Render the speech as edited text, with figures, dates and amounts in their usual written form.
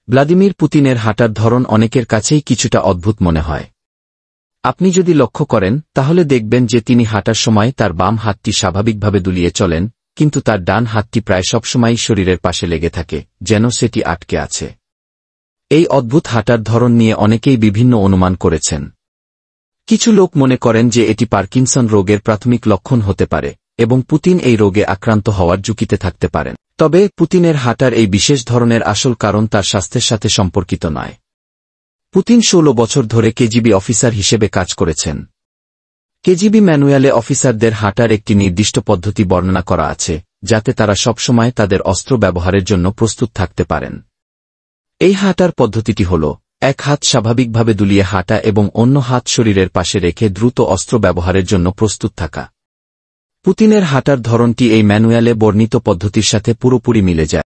Vladimir পুতিনের হাঁটার ধরন অনেকের কাছেই কিছুটা অদ্ভুত মনে হয়। আপনি যদি লক্ষ্য করেন তাহলে দেখবেন যে তিনি হাঁটার সময় তার বাম হাতটি স্বাভাবিকভাবে দুলিয়ে চলেন, কিন্তু তার ডান হাতটি প্রায় সবসময়ই শরীরের পাশে লেগে থাকে, যেন সেটি আটকে আছে। এই অদ্ভুত হাঁটার ধরন নিয়ে অনেকেই বিভিন্ন অনুমান করেছেন। কিছু লোক মনে করেন যে এটি পার্কিনসন রোগের প্রাথমিক লক্ষণ হতে পারে এবং পুতিন এই রোগে আক্রান্ত হওয়ার ঝুঁকিতে থাকতে পারেন। তবে পুতিনের হাঁটার এই বিশেষ ধরনের আসল কারণ তার স্বাস্থ্যের সাথে সম্পর্কিত নয়। পুতিন 16 বছর ধরে কেজিবি অফিসার হিসেবে কাজ করেছেন। কেজিবি ম্যানুয়ালে অফিসারদের হাঁটার একটি নির্দিষ্ট পদ্ধতি বর্ণনা করা আছে, যাতে তারা সবসময় তাদের অস্ত্র ব্যবহারের জন্য প্রস্তুত থাকতে পারেন। এই হাঁটার পদ্ধতিটি হল এক হাত স্বাভাবিকভাবে দুলিয়ে হাঁটা এবং অন্য হাত শরীরের পাশে রেখে দ্রুত অস্ত্র ব্যবহারের জন্য প্রস্তুত থাকা। পুতিনের হাঁটার ধরনটি এই ম্যানুয়ালে বর্ণিত পদ্ধতির সাথে পুরোপুরি মিলে যায়।